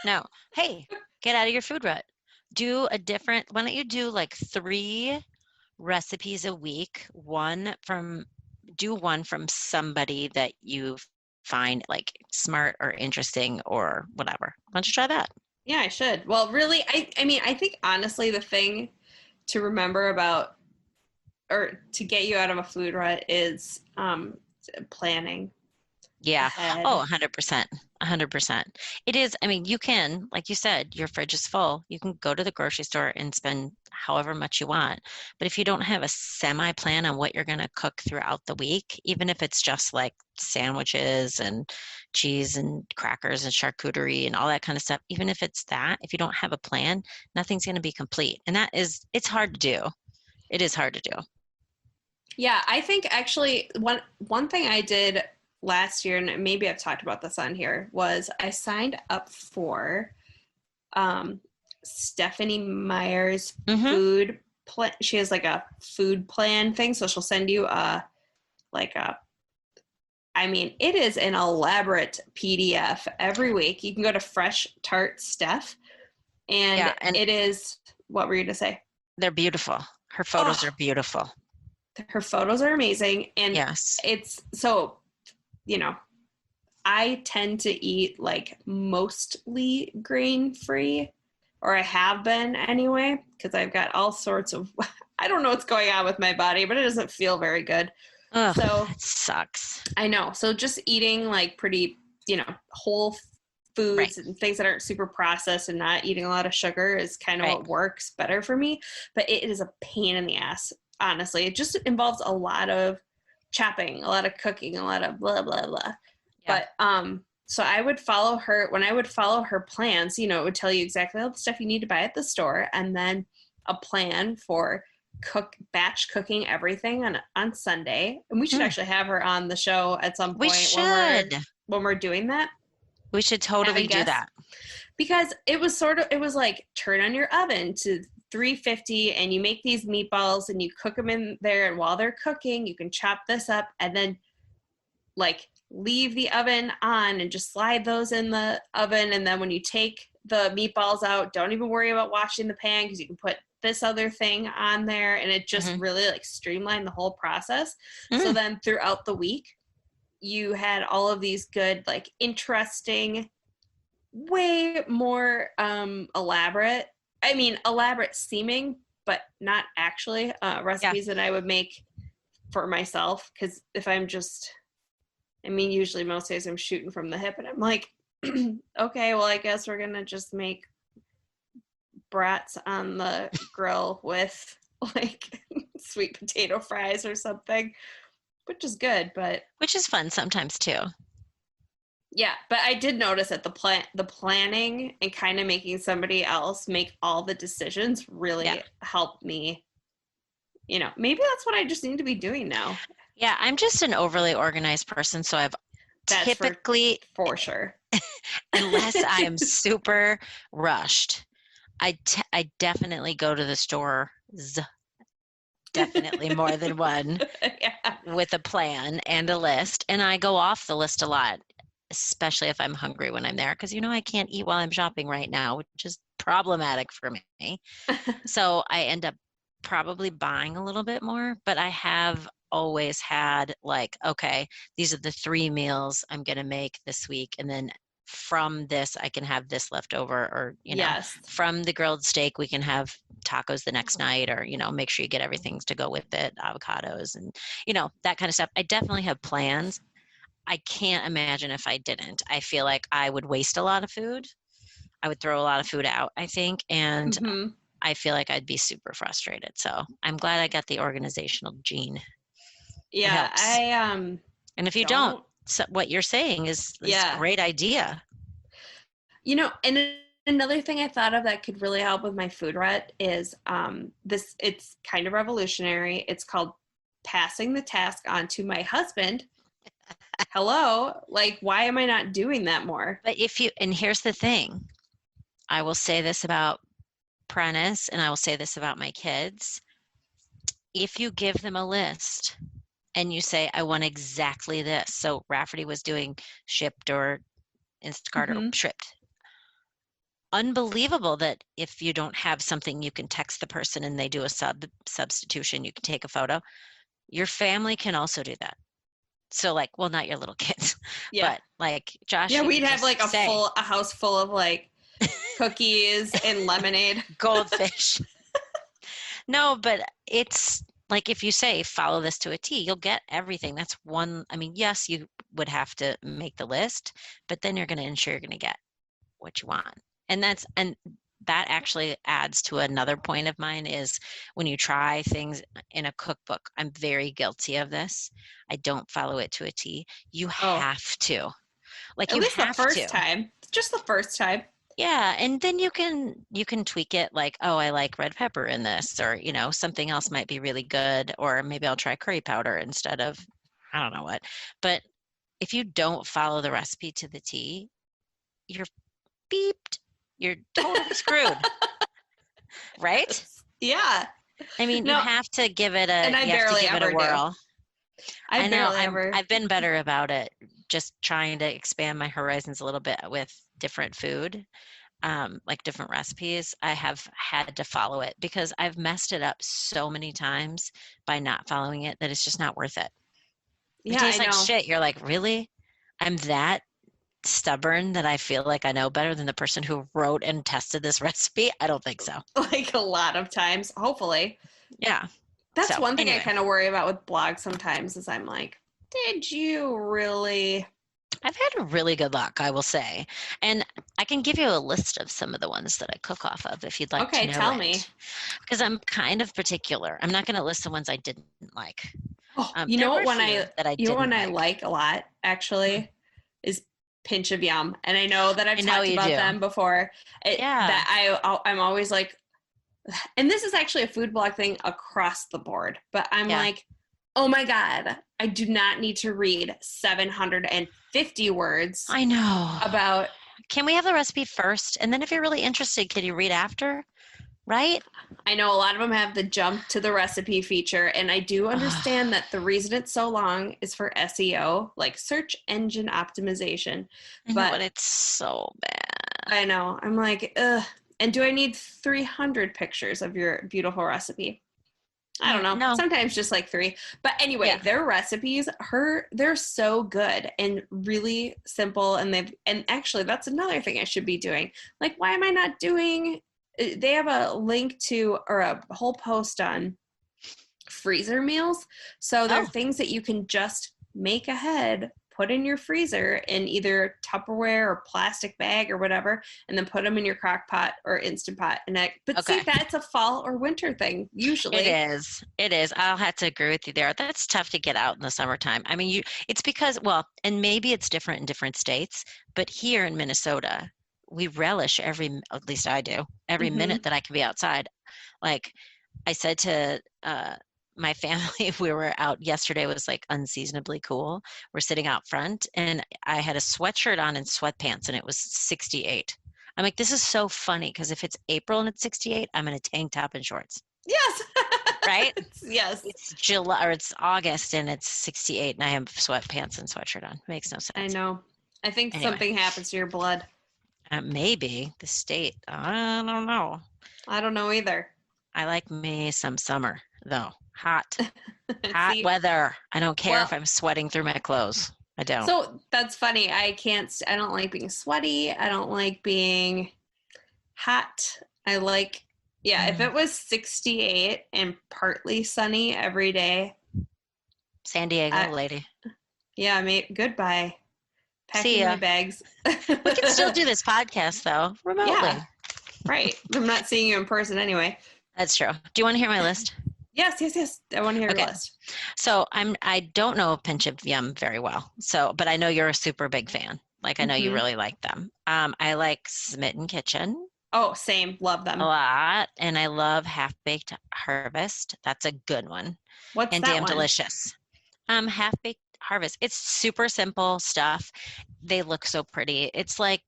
No. Hey, get out of your food rut. Why don't you do like three recipes a week? Do one from somebody that you find like smart or interesting or whatever. Why don't you try that? Yeah, I should. Well, really, I mean, I think honestly, the thing to remember about or to get you out of a food rut is planning Yeah. Oh, ahead. 100%. 100%. It is. I mean, you can, like you said, your fridge is full. You can go to the grocery store and spend however much you want. But if you don't have a semi plan on what you're going to cook throughout the week, even if it's just like sandwiches and cheese and crackers and charcuterie and all that kind of stuff, even if it's that, if you don't have a plan, nothing's going to be complete. And it's hard to do. It is hard to do. Yeah, I think actually one thing I did last year, and maybe I've talked about this on here, was I signed up for Stephanie Meyer's food plan. She has like a food plan thing, so she'll send you it is an elaborate PDF every week. You can go to Fresh Tart Steph, and it is, what were you going to say? They're beautiful. Her photos are beautiful. Her photos are amazing. And yes, it's so, I tend to eat like mostly grain free, or I have been anyway, because I've got all sorts of, I don't know what's going on with my body, but it doesn't feel very good. Ugh, so it sucks. I know. So just eating like pretty, whole foods and things that aren't super processed and not eating a lot of sugar is kind of what works better for me. But it is a pain in the ass, honestly. It just involves a lot of chopping, a lot of cooking, a lot of blah, blah, blah. Yeah. But so I would follow her, when I would follow her plans, it would tell you exactly all the stuff you need to buy at the store, and then a plan for batch cooking everything on Sunday. And we should actually have her on the show at some point. We should. When we're doing that. We should totally do that. Because it was like, turn on your oven to 350 and you make these meatballs and you cook them in there, and while they're cooking, you can chop this up and then like leave the oven on and just slide those in the oven. And then when you take the meatballs out, don't even worry about washing the pan, because you can put this other thing on there, and it just really like streamlined the whole process. So then throughout the week, you had all of these good, like interesting, way more elaborate seeming, but not actually recipes that I would make for myself. Because if I'm just, usually most days I'm shooting from the hip, and I'm like, okay, well, I guess we're gonna just make brats on the grill with like sweet potato fries or something, which is good, but which is fun sometimes too. Yeah, but I did notice that the planning and kind of making somebody else make all the decisions really helped me. Maybe that's what I just need to be doing now. Yeah, I'm just an overly organized person, so I've typically for sure. Unless I am super rushed, I definitely go to the store. Definitely more than one with a plan and a list. And I go off the list a lot, especially if I'm hungry when I'm there, because I can't eat while I'm shopping right now, which is problematic for me. So I end up probably buying a little bit more, but I have always had like, okay, these are the 3 meals I'm going to make this week. And then from this, I can have this left over, or, from the grilled steak, we can have tacos the next night, or, make sure you get everything to go with it, avocados and, that kind of stuff. I definitely have plans. I can't imagine if I didn't. I feel like I would waste a lot of food. I would throw a lot of food out, I think. And I feel like I'd be super frustrated. So I'm glad I got the organizational gene. Yeah. And if you don't, so what you're saying is a great idea. And another thing I thought of that could really help with my food rut is it's kind of revolutionary. It's called passing the task on to my husband. Hello, like, why am I not doing that more? But and here's the thing, I will say this about Prentice, and I will say this about my kids. If you give them a list and you say, I want exactly this. So Rafferty was doing shipped or Instacart or shipped. Unbelievable that if you don't have something, you can text the person and they do a substitution. You can take a photo. Your family can also do that. So like, well, not your little kids, but like Josh. Yeah, we'd have like a house full of like cookies and lemonade. Goldfish. No, but like if you say follow this to a T, you'll get everything. That's one. I mean, yes, you would have to make the list, but then you're going to ensure you're going to get what you want. And that actually adds to another point of mine is when you try things in a cookbook. I'm very guilty of this. I don't follow it to a T. You Oh, have to. Like at you least the have first to. time. Just the first time. Yeah, and then you can tweak it like, oh, I like red pepper in this, or something else might be really good, or maybe I'll try curry powder instead of I don't know what. But if you don't follow the recipe to the T, you're beeped. You're totally screwed, right? Yeah. I mean, No, and I you have to barely give it a ever do. whirl. I I know barely ever. I've been better about it, just trying to expand my horizons a little bit with different food, like different recipes. I have had to follow it because I've messed it up so many times by not following it that it's just not worth it. It Yeah, I tastes like know. shit. You're like, really? I'm that stubborn that I feel like I know better than the person who wrote and tested this recipe? I don't think so. Like a lot of times, hopefully. Yeah. That's So one thing I anyway, kind of worry about with blogs sometimes is I'm like, did you really? I've had really good luck, I will say. And I can give you a list of some of the ones that I cook off of if you'd like to Okay, know tell it. me. Because I'm kind of particular. I'm not going to list the ones I didn't like. Oh, There were a few that I one didn't I like. like a lot Hmm. actually is Pinch of Yum, and I know that I've I know talked you about do. them before. Yeah. I'm always like, and this is actually a food blog thing across the board, but I'm Yeah. like, oh my god, I do not need to read 750 words I know. about. Can we have the recipe first? And then if you're really interested, can you read after? Right? I know a lot of them have the jump to the recipe feature, and I do understand that the reason it's so long is for SEO, like search engine optimization. I know, But but it's so bad. I know, I'm like, ugh. And do I need 300 pictures of your beautiful recipe? I don't know. No. Sometimes just like three. But anyway, Yeah. their recipes, they're so good and really simple. And actually, that's another thing I should be doing. Like, why am I not doing? They have a link to or a whole post on freezer meals. So there are Oh, things that you can just make ahead, put in your freezer in either Tupperware or plastic bag or whatever, and then put them in your crock pot or Instant Pot. But see, okay. that's a fall or winter thing It usually. is. It is. I'll have to agree with you there. That's tough to get out in the summertime. I mean, it's because, well, and maybe it's different in different states, but here in Minnesota, we relish at least I do, every Mm-hmm. minute that I can be outside. Like I said to my family, we were out yesterday, it was like unseasonably cool. We're sitting out front and I had a sweatshirt on and sweatpants and it was 68. I'm like, this is so funny because if it's April and it's 68, I'm in a tank top and shorts, Yes. right? Yes. It's July or it's August and it's 68 and I have sweatpants and sweatshirt on. Makes no I sense. know. I think Anyway, something happens to your blood. maybe the state, I don't know. I don't know either. I like me some summer though. Hot See, weather. I don't care if well, I'm sweating through my clothes. I don't. so that's funny. I don't like being sweaty. I don't like being hot. Yeah, if Mm. it was 68 and partly sunny every day, San Diego I, lady. yeah, goodbye. See Packing my ya. bags. We can still do this podcast though, Yeah, remotely. right. I'm not seeing you in person anyway. That's true. Do you want to hear my list? Yes, yes, yes. I want to hear your Okay. list. So I don't know Pinch of Yum very well. So, but I know you're a super big fan. Like I know you Hmm. really like them. I like Smitten Kitchen Oh, same. Love a them. lot, and I love Half Baked Harvest. That's a good one. What's And that Damn one? Delicious. Half Baked Harvest. It's super simple stuff. They look so pretty. It's like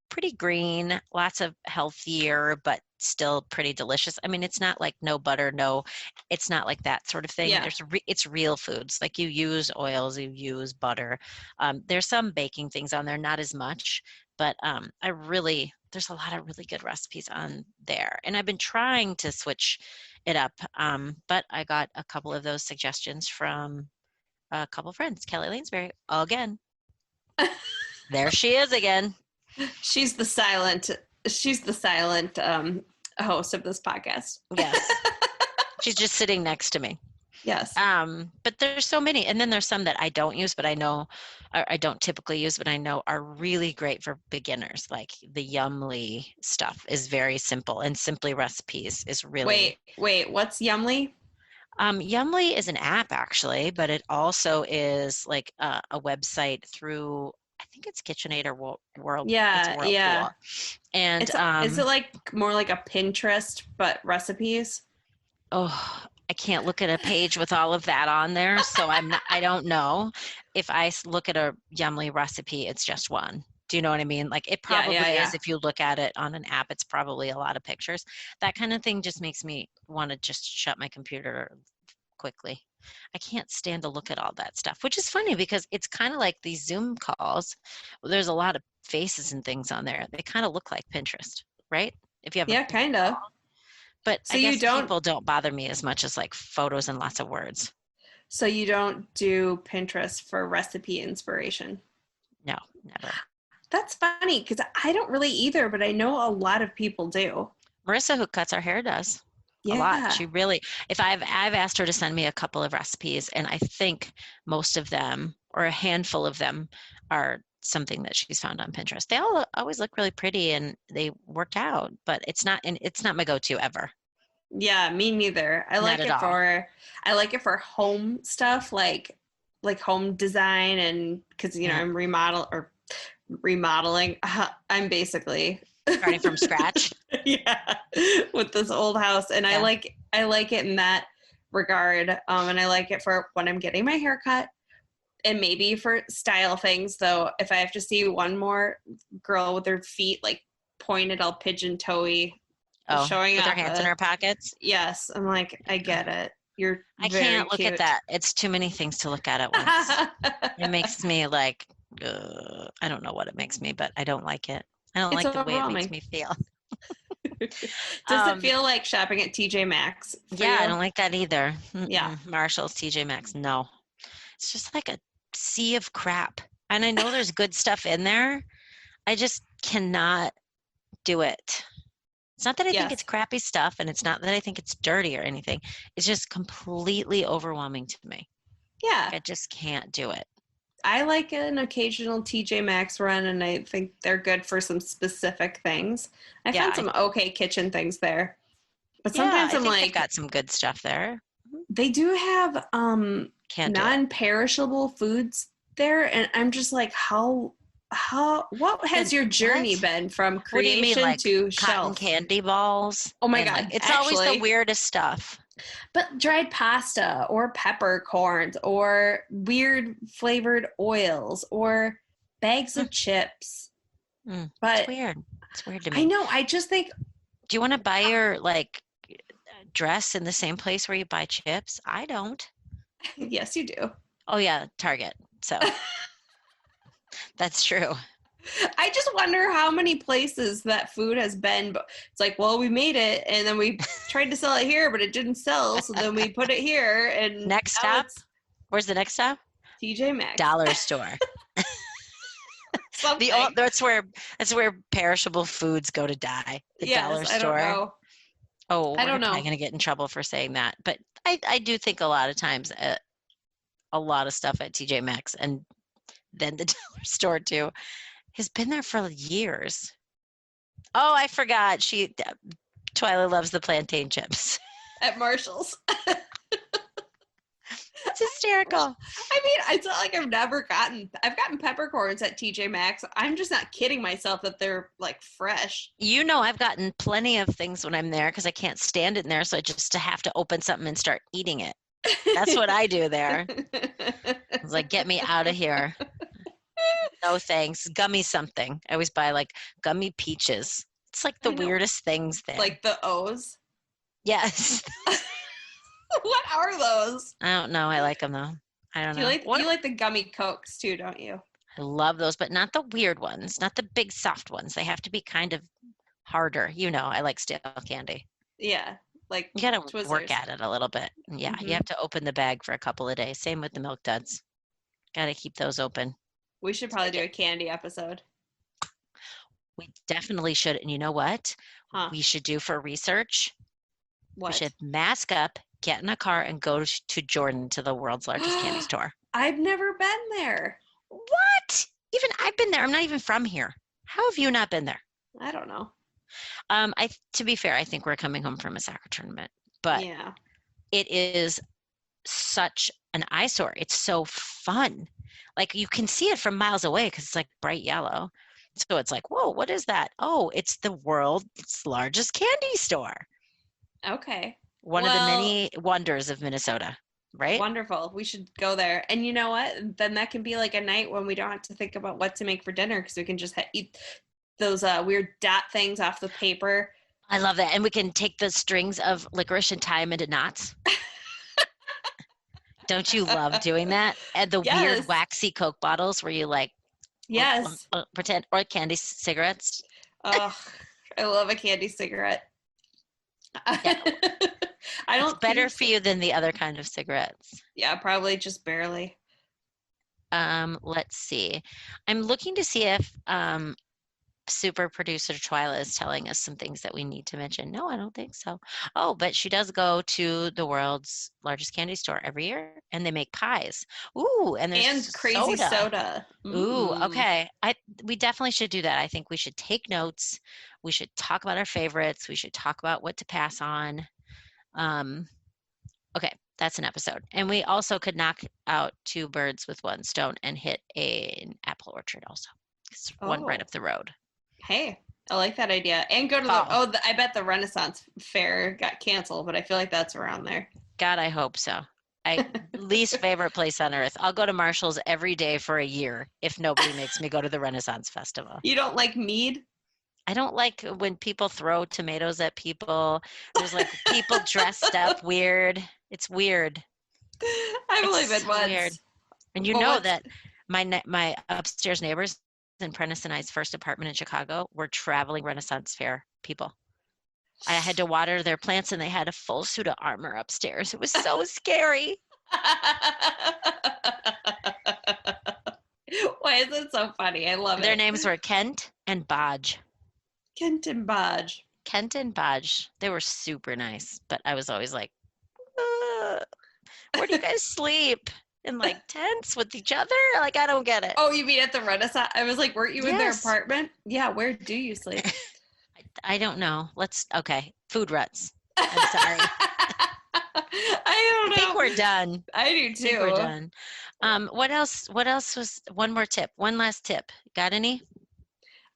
pretty green, lots of healthier, but still pretty delicious. I mean, it's not like no butter, no, it's not like that sort of thing. Yeah. It's real foods. Like you use oils, you use butter. There's some baking things on there, not as much, but there's a lot of really good recipes on there. And I've been trying to switch it up, but I got a couple of those suggestions from a couple friends. Kelly Lanesbury, again. There she is again. she's the silent she's the silent host of this podcast. Yes. She's just sitting next to me. Yes. But there's so many, and then there's some that I don't use, but I know, or I don't typically use, but I know are really great for beginners. Like the Yumly stuff is very simple, and Simply Recipes is really. Wait, what's Yumly? Yumly is an app actually, but it also is like a website through, I think it's KitchenAid or World. It's Yeah, yeah. Whirlpool, and Is it like more like a Pinterest but recipes? oh, I can't look at a page with all of that on there, so I don't know. If I look at a Yumly recipe, it's just one. Do you know what I mean? Like it probably Yeah. is. If you look at it on an app, it's probably a lot of pictures. That kind of thing just makes me want to just shut my computer quickly. I can't stand to look at all that stuff, which is funny because it's kind of like these Zoom calls. There's a lot of faces and things on there. They kind of look like Pinterest, right? If you have a Yeah, kind of. but So I you guess don't people don't bother me as much as like photos and lots of words. so you don't do Pinterest for recipe inspiration. No, never. That's funny because I don't really either, but I know a lot of people do. Marissa, who cuts our hair, does a lot. She really, if I've asked her to send me a couple of recipes, and I think most of them or a handful of them are something that she's found on Pinterest. They all always look really pretty and they work out, but it's not my go-to ever. Yeah, me neither. Not at all. I like it for home stuff like home design and because Yeah. I'm remodeling. I'm basically Starting from scratch. yeah with this old house, and Yeah. I like it in that regard. And I like it for when I'm getting my hair cut, and maybe for style things. Though, if I have to see one more girl with her feet like pointed all pigeon toey. Oh, Showing with up her hands in her pockets. Yes, I'm like, I get it. You're I very can't look cute. at that. It's too many things to look at once. It makes me like, I don't know what it makes me, but I don't like it. I don't It's like the way it makes overwhelming. me feel. Does it feel like shopping at TJ Maxx? Yeah, I don't like that either. Yeah. Marshall's, TJ Maxx, no. It's just like a sea of crap. And I know there's good stuff in there. I just cannot do it. It's not that I think it's crappy stuff, and it's not that I think it's dirty or anything. It's just completely overwhelming to me. Yeah. I just can't do it. I like an occasional TJ Maxx run, and I think they're good for some specific things. I found some okay kitchen things there. But sometimes I'm like, they've got some good stuff there. They do have non-perishable foods there, and I'm just like, what has your journey been from creation to cotton shelf? candy balls? Oh my God. It's always the weirdest stuff. But dried pasta or peppercorns or weird flavored oils or bags of chips. But it's weird. It's weird to me. I know. I just think. Do you want to buy your dress in the same place where you buy chips? I don't. Yes, you do. Oh yeah, Target. So that's true. I just wonder how many places that food has been. But it's like, well, we made it, and then we tried to sell it here, but it didn't sell. So then we put it here. And next stop. Where's the next stop? TJ Maxx. Dollar store. That's where perishable foods go to die. The dollar store. I don't know. Oh, I don't know. I'm going to get in trouble for saying that, but I do think a lot of times a lot of stuff at TJ Maxx and then the dollar store too has been there for years. Oh, I forgot. Twyla loves the plantain chips at Marshall's. It's hysterical. I mean, it's not like I've gotten peppercorns at TJ Maxx. I'm just not kidding myself that they're like fresh. I've gotten plenty of things when I'm there because I can't stand it in there. So I just have to open something and start eating it. That's what I do there. It's like, get me out of here. No thanks. Gummy something. I always buy like gummy peaches. It's like the weirdest things there. Like the O's? Yes. What are those? I don't know. I like them though. I don't know. You like the gummy Cokes too, don't you? I love those, but not the weird ones, not the big soft ones. They have to be kind of harder. I like stale candy. Yeah. Like you gotta Twizzlers. Work at it a little bit. Yeah. You have to open the bag for a couple of days. Same with the Milk Duds. Gotta keep those open. We should probably do a candy episode. We definitely should. And you know what? We should do for research. What? We should mask up get in a car and go to Jordan, to the world's largest candy store. I've never been there. What? Even I've been there. I'm not even from here. How have you not been there? I don't know. To be fair, I think we're coming home from a soccer tournament, but Yeah. it is such an eyesore. It's so fun. Like you can see it from miles away because it's like bright yellow. So it's like, whoa, what is that? Oh, it's the world's largest candy store. Okay. One of the many wonders of Minnesota, right? Wonderful. We should go there. And you know what? Then that can be like a night when we don't have to think about what to make for dinner because we can just eat those weird dot things off the paper. I love that. And we can take the strings of licorice and tie them into knots. Don't you love doing that? And the weird waxy Coke bottles where you like pretend, or candy cigarettes. Oh, I love a candy cigarette. Yeah. I don't. It's better for you than the other kind of cigarettes. Yeah, probably just barely. Let's see. I'm looking to see if super producer Twyla is telling us some things that we need to mention. No, I don't think so. Oh, but she does go to the world's largest candy store every year, and they make pies. Ooh, and there's crazy soda. Ooh, okay. We definitely should do that. I think we should take notes. We should talk about our favorites. We should talk about what to pass on. Okay, that's an episode. And we also could knock out 2 birds with 1 stone and hit an apple orchard also. It's one right up the road. Hey, I like that idea. And go to I bet the Renaissance Fair got canceled, but I feel like that's around there. God, I hope so. Least favorite place on earth. I'll go to Marshall's every day for a year if nobody makes me go to the Renaissance Festival. You don't like mead? I don't like when people throw tomatoes at people. There's like people dressed up weird. It's weird. I've only been once. Weird. And you know that my upstairs neighbors in Prentice and I's first apartment in Chicago were traveling Renaissance Fair people. I had to water their plants and they had a full suit of armor upstairs. It was so scary. Why is it so funny? I love it. Their names were Kent and Bodge. Kent and Bodge. Kent and Bodge. They were super nice, but I was always like, where do you guys sleep? In like tents with each other? Like, I don't get it. Oh, you mean at the Renaissance? I was like, weren't you in their apartment? Yeah, where do you sleep? I don't know. Okay. Food ruts. I'm sorry. I think we're done. I do too. We're done. What else was one more tip? One last tip. Got any?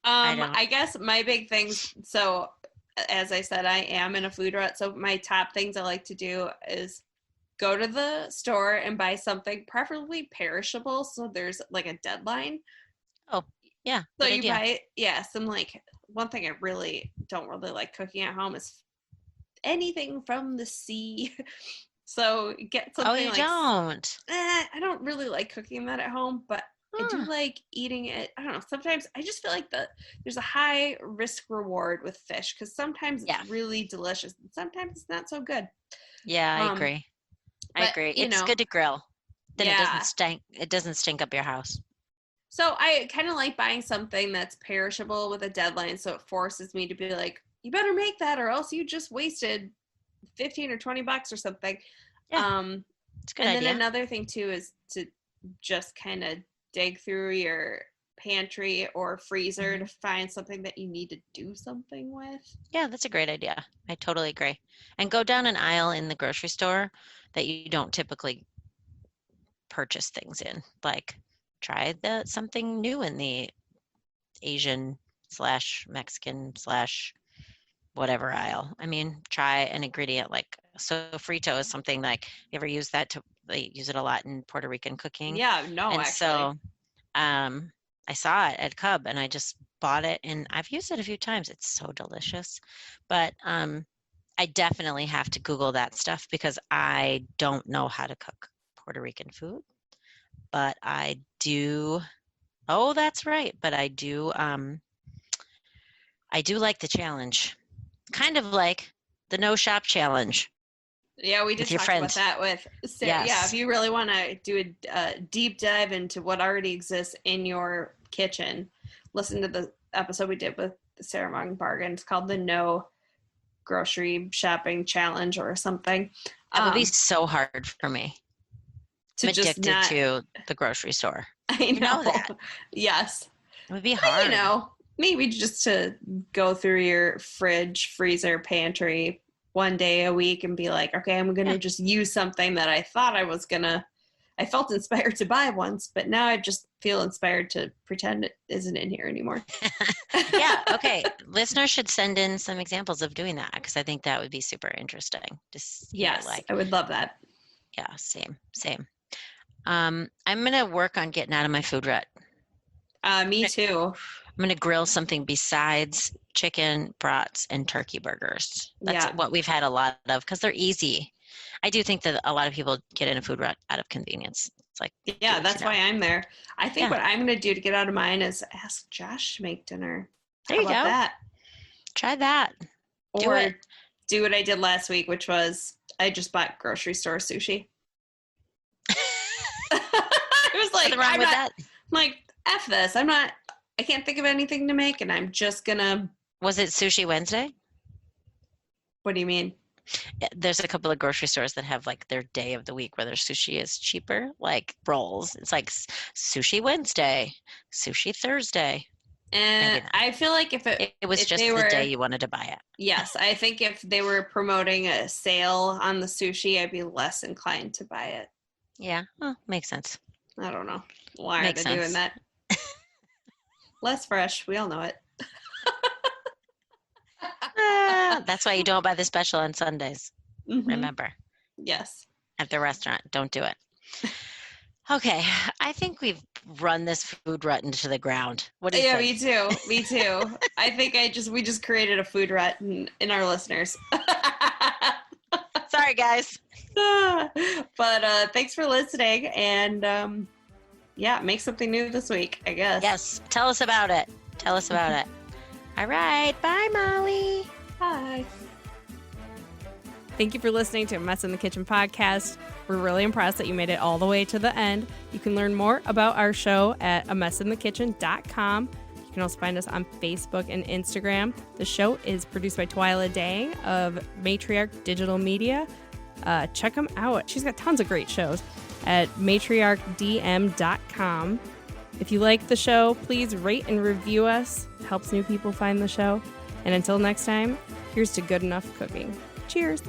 I guess my big things, so as I said, I am in a food rut. So my top things I like to do is go to the store and buy something preferably perishable so there's like a deadline. Oh, yeah. So you buy some like one thing I really don't really like cooking at home is anything from the sea. So get something. Oh, you don't? I don't really like cooking that at home, but I do like eating it. I don't know. Sometimes I just feel like there's a high risk reward with fish because sometimes it's really delicious and sometimes it's not so good. Yeah, I agree. I agree. It's good to grill. Then it doesn't stink. It doesn't stink up your house. So I kind of like buying something that's perishable with a deadline. So it forces me to be like, you better make that or else you just wasted $15 or $20 or something. Yeah, it's a good idea. And then another thing too is to just kind of dig through your pantry or freezer to find something that you need to do something with. Yeah, that's a great idea. I totally agree. And go down an aisle in the grocery store that you don't typically purchase things in. Like try something new in the Asian / Mexican / whatever aisle. I mean, try an ingredient like sofrito is something like, you ever use that? They use it a lot in Puerto Rican cooking. Yeah, no, and actually. So I saw it at Cub and I just bought it and I've used it a few times. It's so delicious. But I definitely have to Google that stuff because I don't know how to cook Puerto Rican food. But I do. Oh, that's right. But I do like the challenge. Kind of like the no shop challenge. Yeah, we did talk about that with Sarah. Yes. Yeah, if you really want to do a deep dive into what already exists in your kitchen, listen to the episode we did with Sarah Mung Bargain. It's called the No Grocery Shopping Challenge or something. That would be so hard for me. to I'm just addicted not. to the grocery store. I know. You know that. Yes. It would be But, hard. you know, maybe just to go through your fridge, freezer, pantry one day a week and be like, okay, I'm going to just use something that I thought I felt inspired to buy once, but now I just feel inspired to pretend it isn't in here anymore. Yeah. Okay. Listeners should send in some examples of doing that because I think that would be super interesting. Just Yes, I would love that. Yeah, same. I'm gonna work on getting out of my food rut. Me too. I'm gonna grill something besides chicken, brats, and turkey burgers. That's what we've had a lot of because they're easy. I do think that a lot of people get in a food rut out of convenience. It's like, yeah, that's why I'm there. I think what I'm going to do to get out of mine is ask Josh to make dinner. There you go. That? Try that. Or do what I did last week, which was I just bought grocery store sushi. I was like, nothing wrong with that. I'm like, F this. I can't think of anything to make, and I'm just going to. Was it Sushi Wednesday? What do you mean? There's a couple of grocery stores that have like their day of the week where their sushi is cheaper, like rolls. It's like Sushi Wednesday, Sushi Thursday. And I feel like if it was just the day you wanted to buy it. Yes, I think if they were promoting a sale on the sushi, I'd be less inclined to buy it. Yeah, well, makes sense. I don't know. Why are they doing that? Less fresh. We all know it. That's why you don't buy the special on Sundays. Mm-hmm. Remember. Yes. At the restaurant. Don't do it. Okay. I think we've run this food rut into the ground. What do you think? Yeah, me too. I think we just created a food rut in our listeners. Sorry, guys. But thanks for listening. And make something new this week, I guess. Yes. Tell us about it. All right. Bye, Molly. Bye. Thank you for listening to A Mess in the Kitchen podcast. We're really impressed that you made it all the way to the end. You can learn more about our show at amessinthekitchen.com. You can also find us on Facebook and Instagram. The show is produced by Twyla Dang of Matriarch Digital Media. Check them out. She's got tons of great shows at matriarchdm.com. If you like the show, please rate and review us. It helps new people find the show. And until next time, here's to good enough cooking. Cheers.